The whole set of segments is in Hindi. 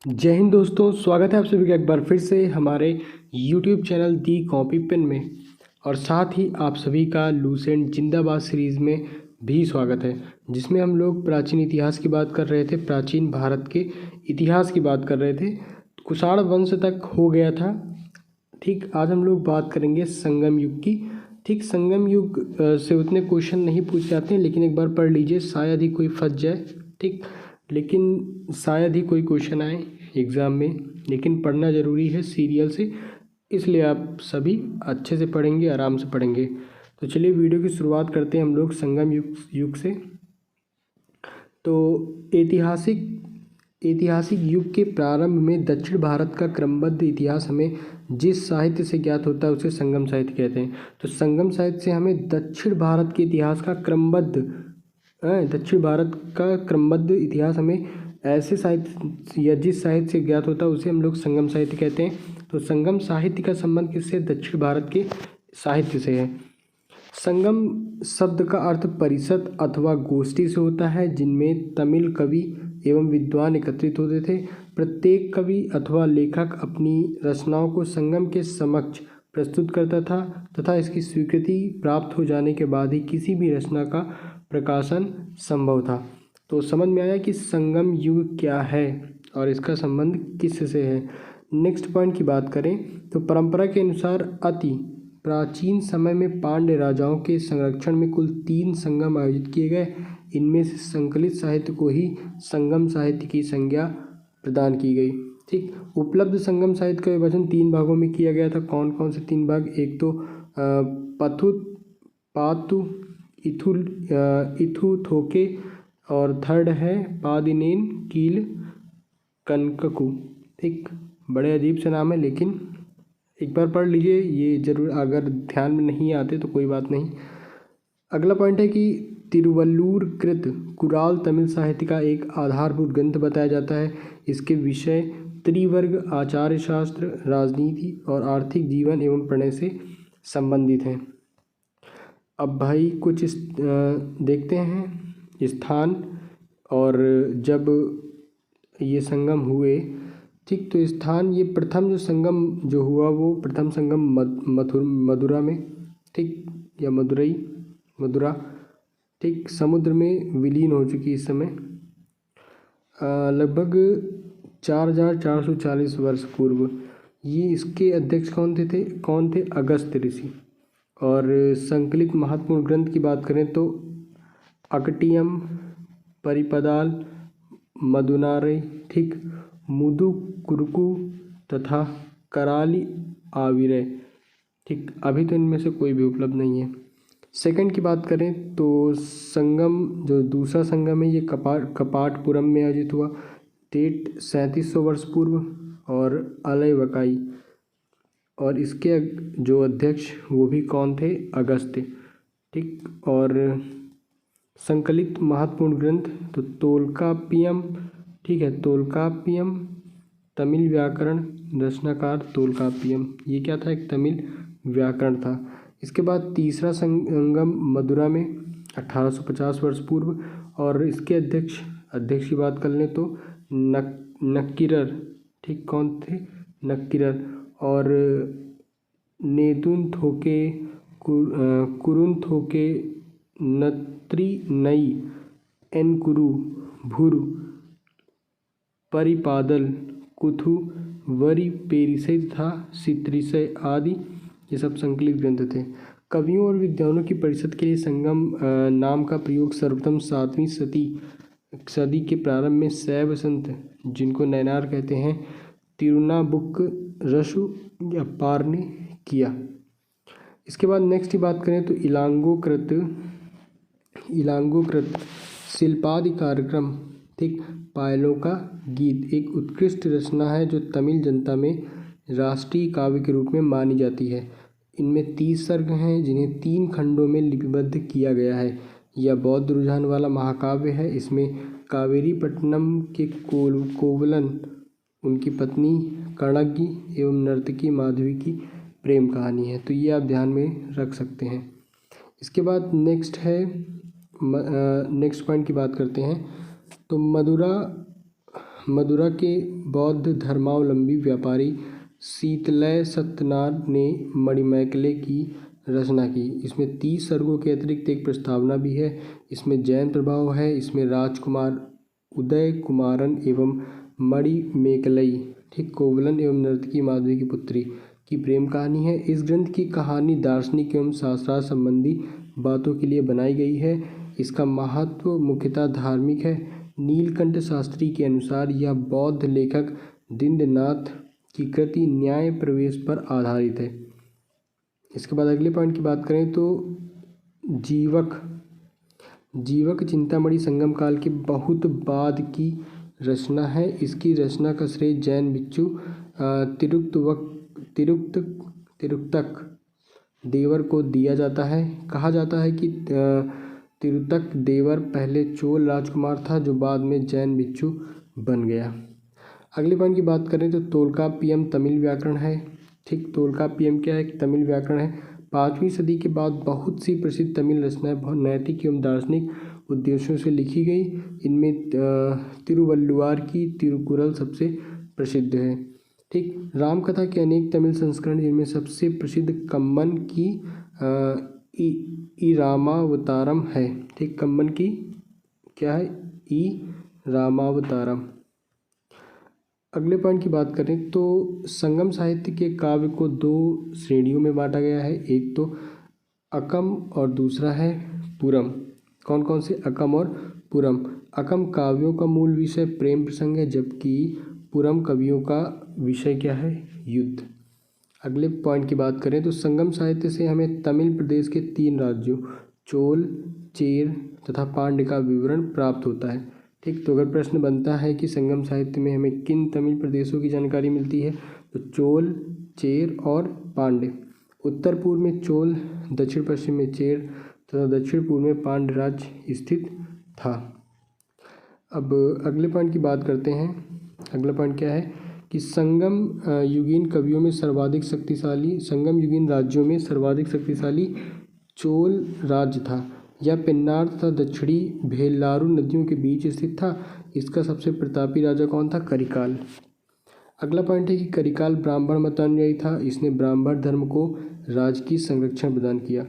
जय हिंद दोस्तों, स्वागत है आप सभी का एक बार फिर से हमारे YouTube चैनल दी कॉपी पेन में। और साथ ही आप सभी का लूसेंट जिंदाबाद सीरीज़ में भी स्वागत है, जिसमें हम लोग प्राचीन इतिहास की बात कर रहे थे। प्राचीन भारत के इतिहास की बात कर रहे थे। कुषाण वंश तक हो गया था। ठीक, आज हम लोग बात करेंगे संगम युग की। ठीक, संगम युग से उतने क्वेश्चन नहीं पूछे जाते हैं, लेकिन एक बार पढ़ लीजिए, शायद ही कोई फंस जाए। ठीक, लेकिन शायद ही कोई क्वेश्चन आए एग्ज़ाम में, लेकिन पढ़ना ज़रूरी है सीरियल से, इसलिए आप सभी अच्छे से पढ़ेंगे, आराम से पढ़ेंगे। तो चलिए वीडियो की शुरुआत करते हैं हम लोग संगम युग से। तो ऐतिहासिक युग के प्रारंभ में दक्षिण भारत का क्रमबद्ध इतिहास हमें जिस साहित्य से ज्ञात होता है उसे संगम साहित्य कहते हैं। तो संगम साहित्य से हमें दक्षिण भारत के इतिहास का क्रमबद्ध इतिहास हमें ऐसे साहित्य या जिस साहित्य से ज्ञात होता है उसे हम लोग संगम साहित्य कहते हैं। तो संगम साहित्य का संबंध किससे? दक्षिण भारत के साहित्य से है। संगम शब्द का अर्थ परिषद अथवा गोष्ठी से होता है, जिनमें तमिल कवि एवं विद्वान एकत्रित होते थे। प्रत्येक कवि अथवा लेखक अपनी रचनाओं को संगम के समक्ष प्रस्तुत करता था तथा इसकी स्वीकृति प्राप्त हो जाने के बाद ही किसी भी रचना का प्रकाशन संभव था। तो समझ में आया कि संगम युग क्या है और इसका संबंध किससे है। नेक्स्ट पॉइंट की बात करें तो परंपरा के अनुसार अति प्राचीन समय में पांड्य राजाओं के संरक्षण में कुल 3 संगम आयोजित किए गए। इनमें से संकलित साहित्य को ही संगम साहित्य की संज्ञा प्रदान की गई। ठीक, उपलब्ध संगम साहित्य का विभाजन 3 भागों में किया गया था। कौन कौन से 3 भाग? एक तो पथुत पातु इथु थोके और थर्ड है पादिनेन कील कनककु। ठीक, बड़े अजीब से नाम है, लेकिन एक बार पढ़ लीजिए, ये जरूर, अगर ध्यान में नहीं आते तो कोई बात नहीं। अगला पॉइंट है कि तिरुवल्लुर कृत कुराल तमिल साहित्य का एक आधारभूत ग्रंथ बताया जाता है। इसके विषय त्रिवर्ग, आचार्य शास्त्र, राजनीति और आर्थिक जीवन एवं प्रणय से संबंधित हैं। अब भाई कुछ देखते हैं स्थान और जब ये संगम हुए। ठीक, तो स्थान, ये प्रथम जो संगम जो हुआ वो प्रथम संगम मदुरा में, ठीक, या मदुरा, ठीक, समुद्र में विलीन हो चुकी इस समय लगभग 4440 वर्ष पूर्व। ये इसके अध्यक्ष कौन थे? अगस्त ऋषि। और संकलित महत्वपूर्ण ग्रंथ की बात करें तो अकटियम, परिपदाल, मदुनारे, ठीक, मुदुकुरकु तथा कराली आविरे। ठीक, अभी तो इनमें से कोई भी उपलब्ध नहीं है। सेकंड की बात करें तो संगम, जो दूसरा संगम है, ये कपाटपुरम में आयोजित हुआ। डेट 3700 वर्ष पूर्व और अलैवकाई, और इसके जो अध्यक्ष वो भी कौन थे? अगस्त्य। ठीक, और संकलित महत्वपूर्ण ग्रंथ तो तोल्काप्पियम, ठीक है, तोल्काप्पियम, तमिल व्याकरण, रचनाकार तोल्काप्पियम, ये क्या था? एक तमिल व्याकरण था। इसके बाद तीसरा संगम मदुरा में 1850 वर्ष पूर्व, और इसके अध्यक्ष की बात कर लें तो नक्किरर, ठीक, कौन थे? नक्किरर। और नेदुन थोके, कुरुन थोके, नत्री नई, एनकुरु, भुरु, परिपादल, कुथु, वरी पेरिसय तथा सित्रिसय आदि ये सब संकलित ग्रंथ थे। कवियों और विद्वानों की परिषद के लिए संगम नाम का प्रयोग सर्वप्रथम 7वीं सदी के प्रारंभ में शैव संत, जिनको नैनार कहते हैं, तिरुनाबुक रसु या पार ने किया। इसके बाद नेक्स्ट की बात करें तो इलांगोकृत शिल्पादि कार्यक्रम, ठीक, पायलों का गीत एक उत्कृष्ट रचना है जो तमिल जनता में राष्ट्रीय काव्य के रूप में मानी जाती है। इनमें 30 सर्ग हैं जिन्हें 3 खंडों में लिपिबद्ध किया गया है। यह बौद्ध रुझान वाला महाकाव्य है। इसमें कावेरीपट्टनम के कोवलन, उनकी पत्नी कणगी एवं नर्तकी माधवी की प्रेम कहानी है। तो ये आप ध्यान में रख सकते हैं। इसके बाद नेक्स्ट पॉइंट की बात करते हैं तो मदुरा के बौद्ध धर्मावलंबी व्यापारी शीतलय सत्यनारायण ने मणिमेकले की रचना की। इसमें 30 सर्गों के अतिरिक्त एक प्रस्तावना भी है। इसमें जैन प्रभाव है। इसमें राजकुमार उदय कुमारन एवं मणिमेकलई, ठीक, कोवलन एवं नर्तकी माधवी की पुत्री की प्रेम कहानी है। इस ग्रंथ की कहानी दार्शनिक एवं शास्त्रार्थ संबंधी बातों के लिए बनाई गई है। इसका महत्व मुख्यतः धार्मिक है। नीलकंठ शास्त्री के अनुसार यह बौद्ध लेखक दिंडनाथ की कृति न्याय प्रवेश पर आधारित है। इसके बाद अगले पॉइंट की बात करें तो जीवक चिंतामणि संगम काल के बहुत बाद की रचना है। इसकी रचना का श्रेय जैन भिक्षु तिरुक्तक देवर को दिया जाता है। कहा जाता है कि तिरुतक देवर पहले चोल राजकुमार था जो बाद में जैन भिक्षु बन गया। अगले पॉइंट की बात करें तो तोल्काप्पियम तमिल व्याकरण है। ठीक, तोल्काप्पियम क्या है? तमिल व्याकरण है। 5वीं सदी के बाद बहुत सी प्रसिद्ध तमिल रचनाएं बहुत नैतिक एवं दार्शनिक उद्देश्यों से लिखी गई। इनमें तिरुवल्लुवार की तिरुकुरल सबसे प्रसिद्ध है। ठीक, रामकथा के अनेक तमिल संस्करण, जिनमें सबसे प्रसिद्ध कम्मन की ई रामावतारम है। ठीक, कम्मन की क्या है? ई रामावतारम। अगले पॉइंट की बात करें तो संगम साहित्य के काव्य को 2 श्रेणियों में बांटा गया है। एक तो अकम और दूसरा है पुरम। कौन कौन से? अकम और पुरम। अकम काव्यों का मूल विषय प्रेम प्रसंग है, जबकि पुरम कवियों का विषय क्या है? युद्ध। अगले पॉइंट की बात करें तो संगम साहित्य से हमें तमिल प्रदेश के 3 राज्यों चोल, चेर तथा पांड्य का विवरण प्राप्त होता है। ठीक, तो अगर प्रश्न बनता है कि संगम साहित्य में हमें किन तमिल प्रदेशों की जानकारी मिलती है, तो चोल, चेर और पांड्य। उत्तर पूर्व में चोल, दक्षिण पश्चिम में चेर तथा दक्षिण पूर्व में पांड्य राज्य स्थित था। अब अगले पॉइंट की बात करते हैं। अगला पॉइंट क्या है कि संगम युगीन कवियों में सर्वाधिक शक्तिशाली, संगम युगीन राज्यों में सर्वाधिक शक्तिशाली चोल राज्य था। यह पेन्नार तथा दक्षिणी भेल्लारू नदियों के बीच स्थित था। इसका सबसे प्रतापी राजा कौन था? करिकाल। अगला पॉइंट है कि करिकाल ब्राह्मण मतानुयायी था। इसने ब्राह्मण धर्म को राजकीय संरक्षण प्रदान किया।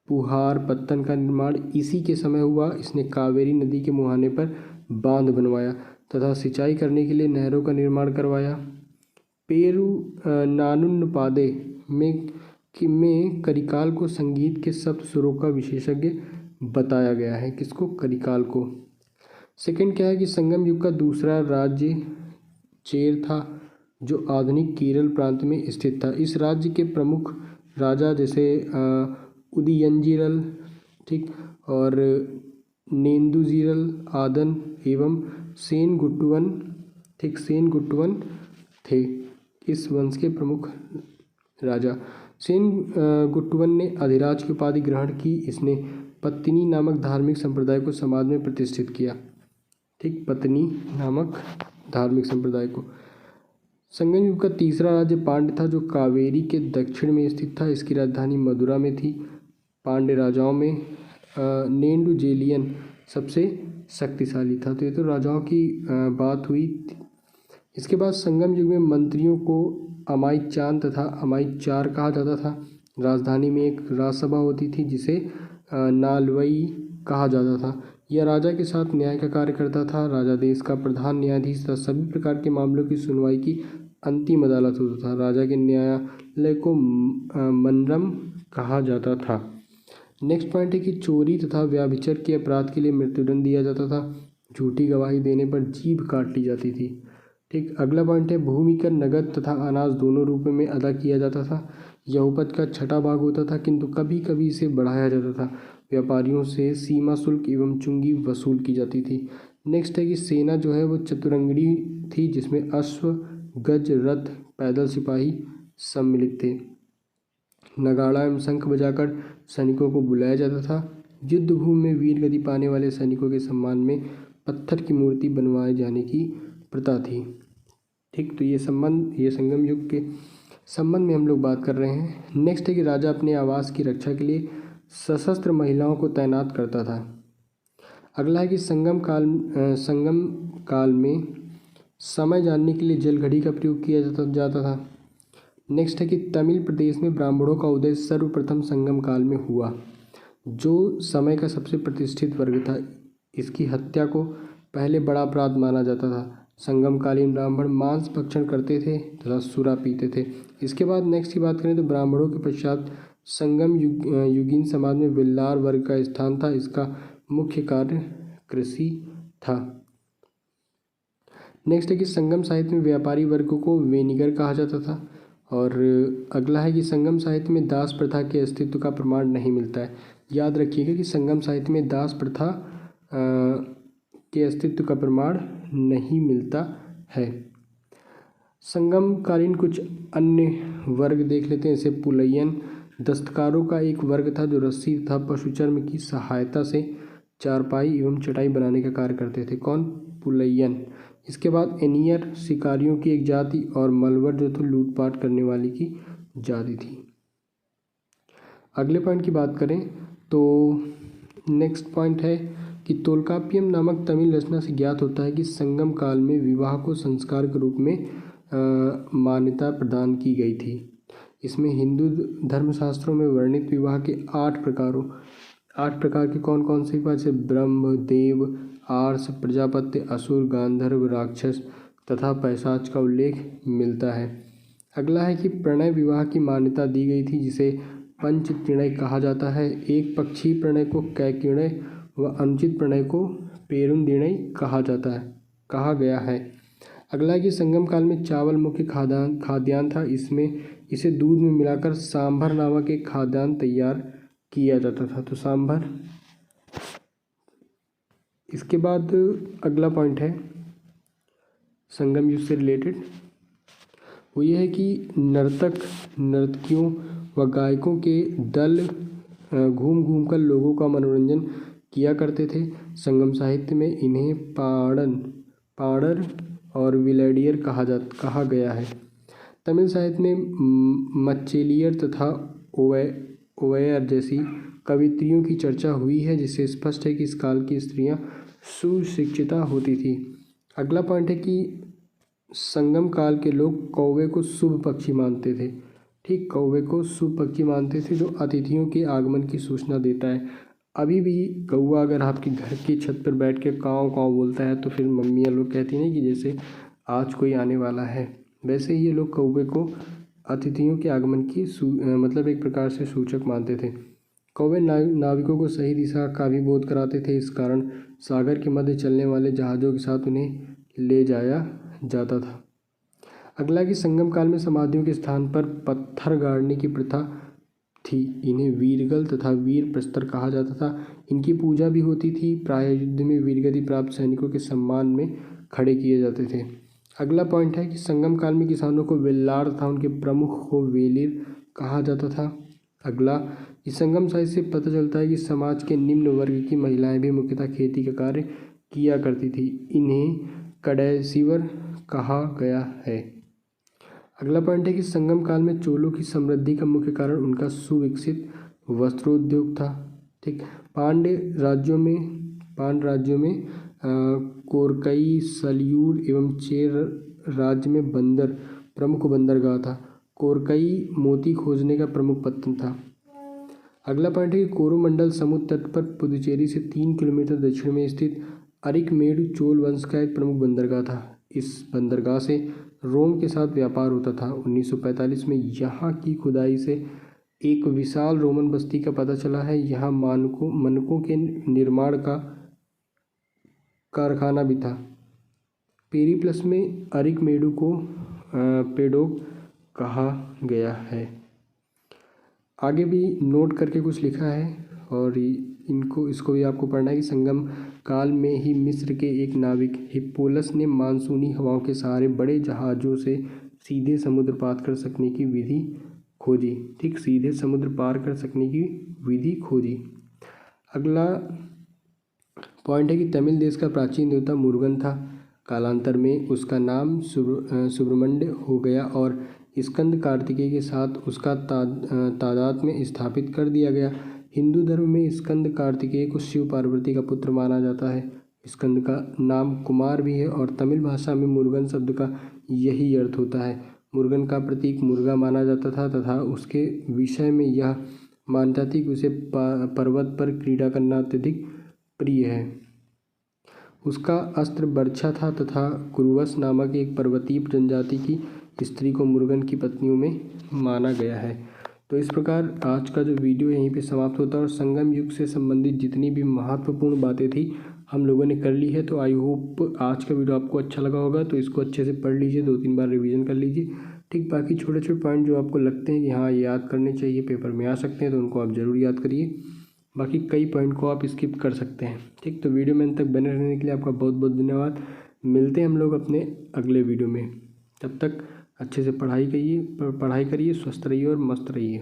पुहार पत्तन का निर्माण इसी के समय हुआ। इसने कावेरी नदी के मुहाने पर बांध बनवाया तथा सिंचाई करने के लिए नहरों का निर्माण करवाया। पेरू नानुन्नपादे में करिकाल को संगीत के सप्त सुरों का विशेषज्ञ बताया गया है। किसको? करिकाल को। सेकंड क्या है कि संगम युग का दूसरा राज्य चेर था, जो आधुनिक केरल प्रांत में स्थित था। इस राज्य के प्रमुख राजा जैसे उदयनजीरल, ठीक, और नेंदुजीरल आदन एवं सेनगुट्टुवन, ठीक, सेनगुट्टुवन थे इस वंश के प्रमुख राजा। सेनगुट्टुवन ने अधिराज की उपाधि ग्रहण की। इसने पत्तिनी नामक धार्मिक संप्रदाय को समाज में प्रतिष्ठित किया। ठीक, पत्तिनी नामक धार्मिक संप्रदाय को। संगम युग का तीसरा राज्य पांड्य था, जो कावेरी के दक्षिण में स्थित था। इसकी राजधानी मदुरा में थी। पांड्य राजाओं में नेंडुजेलियन सबसे शक्तिशाली था। तो ये तो राजाओं की बात हुई। इसके बाद संगम युग में मंत्रियों को अमाईचान तथा अमाईचार कहा जाता था। राजधानी में एक राजसभा होती थी जिसे नालवई कहा जाता था। यह राजा के साथ न्याय का कार्य करता था। राजा देश का प्रधान न्यायाधीश था। सभी प्रकार के मामलों की सुनवाई की अंतिम अदालत होता था। राजा के न्यायालय को मनरम कहा जाता था। नेक्स्ट पॉइंट है कि चोरी तथा व्यभिचार के अपराध के लिए मृत्युदंड दिया जाता था। झूठी गवाही देने पर जीभ काट ली जाती थी। ठीक, अगला पॉइंट है भूमि कर नगद तथा अनाज दोनों रूपों में अदा किया जाता था। यह उपज का 6वां भाग होता था, किंतु कभी कभी इसे बढ़ाया जाता था। व्यापारियों से सीमा शुल्क एवं चुंगी वसूल की जाती थी। नेक्स्ट है कि सेना जो है वो चतुरंगड़ी थी, जिसमें अश्व, गज, रथ, पैदल सिपाही सम्मिलित थे। नगाड़ा एवं शंख बजाकर सैनिकों को बुलाया जाता था। युद्ध भूमि में वीर गति पाने वाले सैनिकों के सम्मान में पत्थर की मूर्ति बनवाए जाने की प्रथा थी। ठीक, तो ये संगम युग के संबंध में हम लोग बात कर रहे हैं। नेक्स्ट है कि राजा अपने आवास की रक्षा के लिए सशस्त्र महिलाओं को तैनात करता था। अगला है कि संगम काल में समय जानने के लिए जल घड़ी का प्रयोग किया जाता था। नेक्स्ट है कि तमिल प्रदेश में ब्राह्मणों का उदय सर्वप्रथम संगम काल में हुआ। जो समय का सबसे प्रतिष्ठित वर्ग था, इसकी हत्या को पहले बड़ा अपराध माना जाता था। संगमकालीन ब्राह्मण मांस भक्षण करते थे तथा सुरा पीते थे। इसके बाद नेक्स्ट की बात करें तो ब्राह्मणों के पश्चात युगीन समाज में विल्लार वर्ग का स्थान था। इसका मुख्य कार्य कृषि था। नेक्स्ट है कि संगम साहित्य में व्यापारी वर्ग को वेनिगर कहा जाता था। और अगला है कि संगम साहित्य में दास प्रथा के अस्तित्व का प्रमाण नहीं मिलता है। याद रखिएगा कि संगम साहित्य में दास प्रथा के अस्तित्व का प्रमाण नहीं मिलता है। संगमकालीन कुछ अन्य वर्ग देख लेते हैं। जैसे पुलैयन दस्तकारों का एक वर्ग था जो रस्सी तथा पशुचर्म की सहायता से चारपाई एवं चटाई बनाने का कार्य करते थे। कौन? पुलैयन। इसके बाद एनियर शिकारियों की एक जाति और मलवर जो थे लूटपाट करने वाली की जाति थी। अगले पॉइंट की बात करें तो नेक्स्ट पॉइंट है कि तोल्काप्पियम नामक तमिल रचना से ज्ञात होता है कि संगम काल में विवाह को संस्कार के रूप में मान्यता प्रदान की गई थी। इसमें हिंदू धर्मशास्त्रों में वर्णित विवाह के 8 प्रकार के कौन कौन से विवाह, जैसे ब्रह्म, देव, आर्ष, प्रजापत्य, असुर, गांधर्व, राक्षस तथा पैशाच का उल्लेख मिलता है। अगला है कि प्रणय विवाह की मान्यता दी गई थी जिसे पंचत्रिणय कहा जाता है। एक पक्षी प्रणय को कैकिणय व अनुचित प्रणय को पेरुंदिणय कहा गया है। अगला है कि संगम काल में चावल मुख्य खाद्यान्न था। इसे दूध में मिलाकर सांभर नामक एक खाद्यान्न तैयार किया जाता था। तो सांभर। इसके बाद अगला पॉइंट है संगम युग से रिलेटेड, वो ये है कि नर्तकियों व गायकों के दल घूम घूम कर लोगों का मनोरंजन किया करते थे। संगम साहित्य में इन्हें पाड़र और विलैडियर कहा गया है। तमिल साहित्य में मच्चेलियर तथा ओवैयर जैसी कवित्रियों की चर्चा हुई है, जिससे स्पष्ट है कि इस काल की स्त्रियां सुशिक्षिता होती थी। अगला पॉइंट है कि संगम काल के लोग कौवे को शुभ पक्षी मानते थे। ठीक, कौवे को शुभ पक्षी मानते थे जो अतिथियों के आगमन की सूचना देता है। अभी भी कौवा अगर आपके घर की छत पर बैठ के काँव काँव बोलता है तो फिर मम्मियाँ लोग कहती हैं कि जैसे आज कोई आने वाला है। वैसे ही ये लोग कौवे को अतिथियों के आगमन की मतलब एक प्रकार से सूचक मानते थे। कौवे नाविकों को सही दिशा का भी बोध कराते थे। इस कारण सागर के मध्य चलने वाले जहाज़ों के साथ उन्हें ले जाया जाता था। अगला कि संगम काल में समाधियों के स्थान पर पत्थर गाड़ने की प्रथा थी। इन्हें वीरगल तथा वीर प्रस्तर कहा जाता था। इनकी पूजा भी होती थी। प्रायः युद्ध में वीरगति प्राप्त सैनिकों के सम्मान में खड़े किए जाते थे। अगला पॉइंट है कि संगम काल में किसानों को वेल्लार तथा उनके प्रमुख को वेलिर कहा जाता था। अगला, इस संगम साहित्य से पता चलता है कि समाज के निम्न वर्ग की महिलाएं भी मुख्यतः खेती का कार्य किया करती थी। इन्हें कड़ैसीवर कहा गया है। अगला पॉइंट है कि संगम काल में चोलों की समृद्धि का मुख्य कारण उनका सुविकसित वस्त्रोद्योग था। ठीक, पांड्य राज्यों में कोरकई, सलियूर एवं चेर राज्य में प्रमुख बंदरगाह था। कोरकई मोती खोजने का प्रमुख पत्तन था। अगला पॉइंट है कि कोरोमंडल समुद्र तट पर पुदुचेरी से 3 किलोमीटर दक्षिण में स्थित अरिकमेडु चोल वंश का एक प्रमुख बंदरगाह था। इस बंदरगाह से रोम के साथ व्यापार होता था। 1945 में यहाँ की खुदाई से एक विशाल रोमन बस्ती का पता चला है। यहाँ मानकों के निर्माण का कारखाना भी था। पेरिप्लस में अरिकमेडु को पेडोक कहा गया है। आगे भी नोट करके कुछ लिखा है और इसको भी आपको पढ़ना है कि संगम काल में ही मिस्र के एक नाविक हिप्पोलस ने मानसूनी हवाओं के सहारे बड़े जहाज़ों से सीधे समुद्र पार कर सकने की विधि खोजी। ठीक, सीधे समुद्र पार कर सकने की विधि खोजी। अगला पॉइंट है कि तमिल देश का प्राचीन देवता मुरुगन था। कालांतर में उसका नाम सुब्रमण्य हो गया और स्कंद कार्तिकेय के साथ उसका तादाद में स्थापित कर दिया गया। हिंदू धर्म में स्कंद कार्तिकेय को शिव पार्वती का पुत्र माना जाता है। स्कंद का नाम कुमार भी है और तमिल भाषा में मुरुगन शब्द का यही अर्थ होता है। मुरुगन का प्रतीक मुर्गा माना जाता था तथा उसके विषय में यह मान्यता थी कि उसे पर्वत पर क्रीड़ा करना अत्यधिक प्रिय है। उसका अस्त्र बर्छा था तथा कुरुवस नामक एक पर्वतीय जनजाति की स्त्री को मुरुगन की पत्नियों में माना गया है। तो इस प्रकार आज का जो वीडियो यहीं पे समाप्त होता है और संगम युग से संबंधित जितनी भी महत्वपूर्ण बातें थी हम लोगों ने कर ली है। तो आई होप आज का वीडियो आपको अच्छा लगा होगा, तो इसको अच्छे से पढ़ लीजिए, 2-3 बार रिवीजन कर लीजिए। ठीक, बाकी छोटे छोटे पॉइंट जो आपको लगते हैं कि हाँ ये याद करने चाहिए, पेपर में आ सकते हैं, तो उनको आप ज़रूर याद करिए। बाकी कई पॉइंट को आप स्किप कर सकते हैं। ठीक, तो वीडियो में अंत तक बने रहने के लिए आपका बहुत बहुत धन्यवाद। मिलते हैं हम लोग अपने अगले वीडियो में। तब तक अच्छे से पढ़ाई करिए, स्वस्थ रहिए और मस्त रहिए।